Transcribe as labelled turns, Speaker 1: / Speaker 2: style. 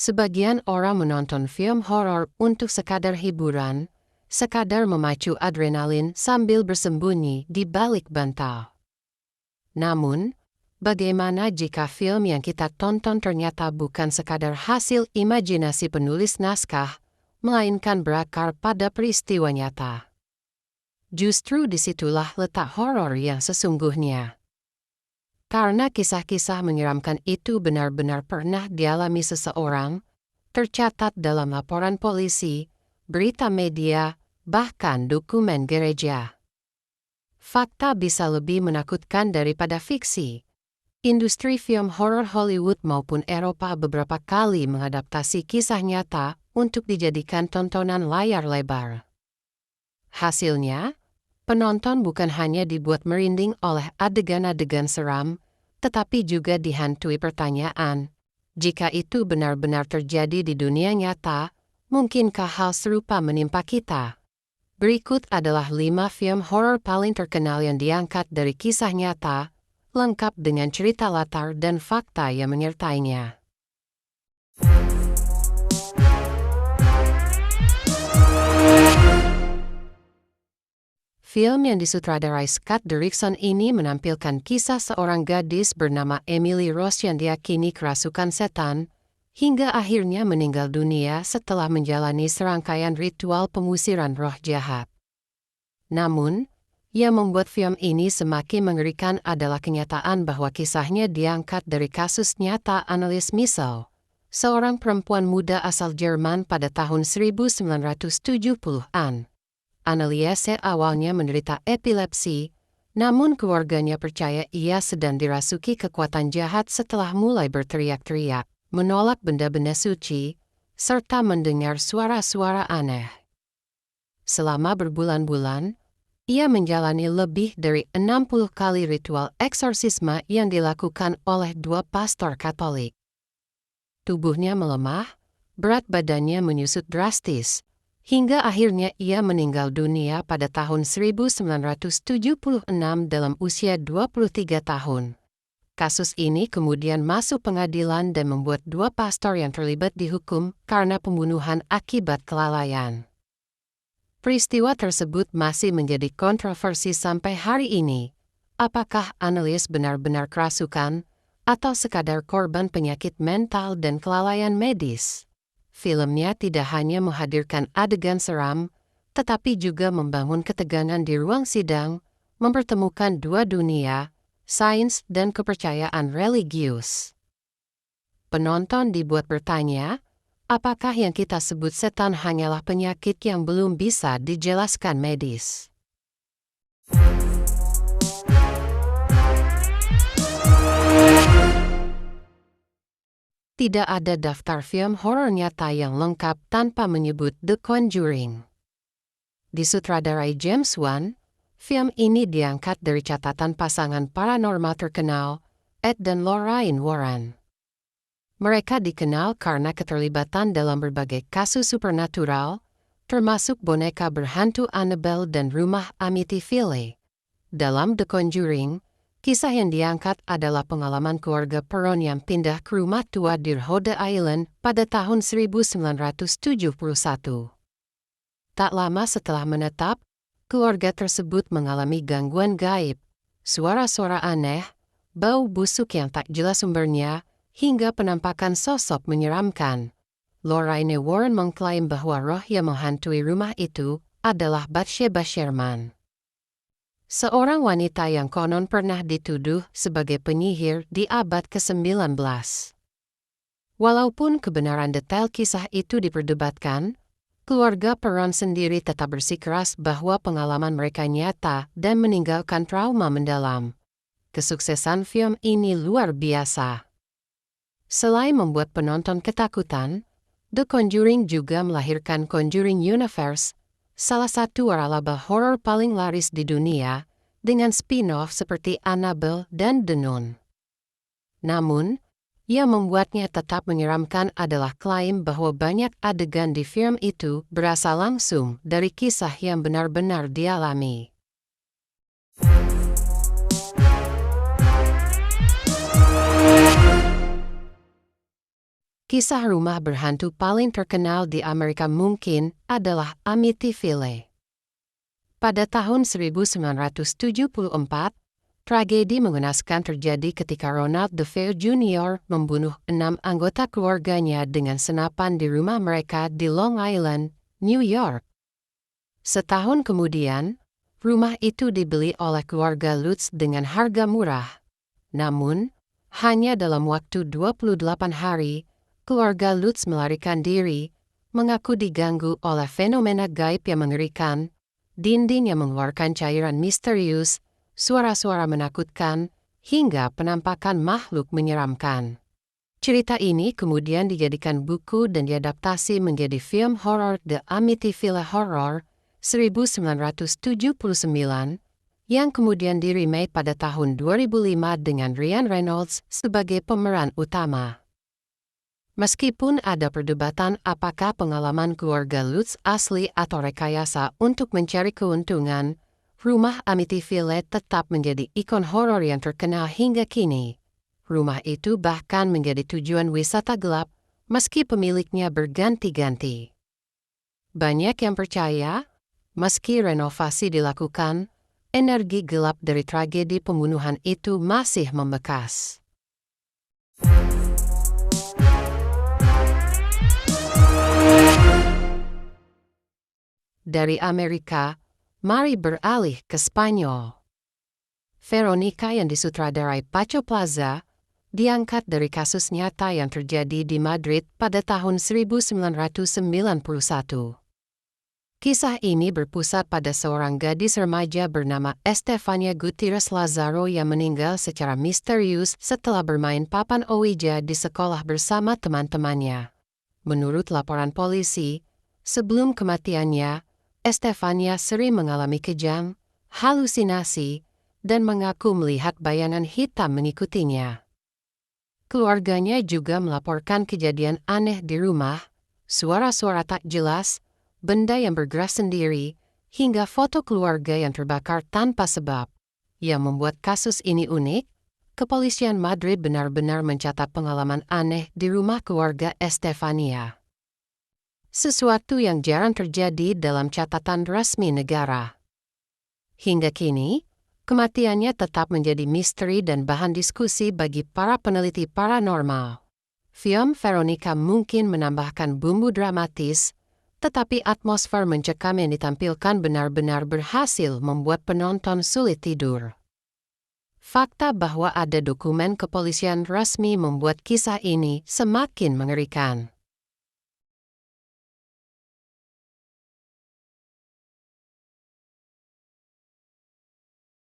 Speaker 1: Sebagian orang menonton film horor untuk sekadar hiburan, sekadar memacu adrenalin sambil bersembunyi di balik bantal. Namun, bagaimana jika film yang kita tonton ternyata bukan sekadar hasil imajinasi penulis naskah, melainkan berakar pada peristiwa nyata? Justru disitulah letak horor yang sesungguhnya. Karena kisah-kisah menyeramkan itu benar-benar pernah dialami seseorang, tercatat dalam laporan polisi, berita media, bahkan dokumen gereja. Fakta bisa lebih menakutkan daripada fiksi. Industri film horor Hollywood maupun Eropa beberapa kali mengadaptasi kisah nyata untuk dijadikan tontonan layar lebar. Hasilnya, penonton bukan hanya dibuat merinding oleh adegan-adegan seram, tetapi juga dihantui pertanyaan, jika itu benar-benar terjadi di dunia nyata, mungkinkah hal serupa menimpa kita? Berikut adalah 5 film horor paling terkenal yang diangkat dari kisah nyata, lengkap dengan cerita latar dan fakta yang menyertainya. Film yang disutradarai Scott Derrickson ini menampilkan kisah seorang gadis bernama Emily Rose yang diyakini kerasukan setan, hingga akhirnya meninggal dunia setelah menjalani serangkaian ritual pengusiran roh jahat. Namun, yang membuat film ini semakin mengerikan adalah kenyataan bahwa kisahnya diangkat dari kasus nyata Anneliese Michel, seorang perempuan muda asal Jerman pada tahun 1970-an. Anneliese awalnya menderita epilepsi, namun keluarganya percaya ia sedang dirasuki kekuatan jahat setelah mulai berteriak-teriak, menolak benda-benda suci, serta mendengar suara-suara aneh. Selama berbulan-bulan, ia menjalani lebih dari 60 kali ritual eksorsisme yang dilakukan oleh 2 pastor Katolik. Tubuhnya melemah, berat badannya menyusut drastis, hingga akhirnya ia meninggal dunia pada tahun 1976 dalam usia 23 tahun. Kasus ini kemudian masuk pengadilan dan membuat 2 pastor yang terlibat dihukum karena pembunuhan akibat kelalaian. Peristiwa tersebut masih menjadi kontroversi sampai hari ini. Apakah Anneliese benar-benar kerasukan, atau sekadar korban penyakit mental dan kelalaian medis? Filmnya tidak hanya menghadirkan adegan seram, tetapi juga membangun ketegangan di ruang sidang, mempertemukan 2 dunia, sains dan kepercayaan religius. Penonton dibuat bertanya, apakah yang kita sebut setan hanyalah penyakit yang belum bisa dijelaskan medis? Tidak ada daftar film horor nyata yang lengkap tanpa menyebut The Conjuring. Disutradarai James Wan, film ini diangkat dari catatan pasangan paranormal terkenal, Ed dan Lorraine Warren. Mereka dikenal karena keterlibatan dalam berbagai kasus supernatural, termasuk boneka berhantu Annabelle dan rumah Amityville. Dalam The Conjuring, kisah yang diangkat adalah pengalaman keluarga Perron yang pindah ke rumah tua di Rhode Island pada tahun 1971. Tak lama setelah menetap, keluarga tersebut mengalami gangguan gaib, suara-suara aneh, bau busuk yang tak jelas sumbernya, hingga penampakan sosok menyeramkan. Lorraine Warren mengklaim bahwa roh yang menghantui rumah itu adalah Bathsheba Sherman, seorang wanita yang konon pernah dituduh sebagai penyihir di abad ke-19. Walaupun kebenaran detail kisah itu diperdebatkan, keluarga Perron sendiri tetap bersikeras bahwa pengalaman mereka nyata dan meninggalkan trauma mendalam. Kesuksesan film ini luar biasa. Selain membuat penonton ketakutan, The Conjuring juga melahirkan Conjuring Universe, salah satu waralaba horor paling laris di dunia, dengan spin-off seperti Annabelle dan The Nun. Namun, yang membuatnya tetap menyeramkan adalah klaim bahwa banyak adegan di film itu berasal langsung dari kisah yang benar-benar dialami. Kisah rumah berhantu paling terkenal di Amerika mungkin adalah Amityville. Pada tahun 1974, tragedi mengenaskan terjadi ketika Ronald DeFeo Jr. membunuh 6 anggota keluarganya dengan senapan di rumah mereka di Long Island, New York. Setahun kemudian, rumah itu dibeli oleh keluarga Lutz dengan harga murah. Namun, hanya dalam waktu 28 hari, keluarga Lutz melarikan diri, mengaku diganggu oleh fenomena gaib yang mengerikan, dinding yang mengeluarkan cairan misterius, suara-suara menakutkan, hingga penampakan makhluk menyeramkan. Cerita ini kemudian dijadikan buku dan diadaptasi menjadi film horor The Amityville Horror 1979, yang kemudian di-remake pada tahun 2005 dengan Ryan Reynolds sebagai pemeran utama. Meskipun ada perdebatan apakah pengalaman keluarga Lutz asli atau rekayasa untuk mencari keuntungan, rumah Amityville tetap menjadi ikon horor yang terkenal hingga kini. Rumah itu bahkan menjadi tujuan wisata gelap, meski pemiliknya berganti-ganti. Banyak yang percaya, meski renovasi dilakukan, energi gelap dari tragedi pembunuhan itu masih membekas. Dari Amerika, mari beralih ke Spanyol. Veronica yang disutradarai Paco Plaza, diangkat dari kasus nyata yang terjadi di Madrid pada tahun 1991. Kisah ini berpusat pada seorang gadis remaja bernama Estefania Gutierrez Lazaro yang meninggal secara misterius setelah bermain papan Ouija di sekolah bersama teman-temannya. Menurut laporan polisi, sebelum kematiannya, Estefania sering mengalami kejang, halusinasi, dan mengaku melihat bayangan hitam mengikutinya. Keluarganya juga melaporkan kejadian aneh di rumah, suara-suara tak jelas, benda yang bergerak sendiri, hingga foto keluarga yang terbakar tanpa sebab. Yang membuat kasus ini unik, kepolisian Madrid benar-benar mencatat pengalaman aneh di rumah keluarga Estefania. Sesuatu yang jarang terjadi dalam catatan resmi negara. Hingga kini, kematiannya tetap menjadi misteri dan bahan diskusi bagi para peneliti paranormal. Film Veronica mungkin menambahkan bumbu dramatis, tetapi atmosfer mencekam yang ditampilkan benar-benar berhasil membuat penonton sulit tidur. Fakta bahwa ada dokumen kepolisian resmi membuat kisah ini semakin mengerikan.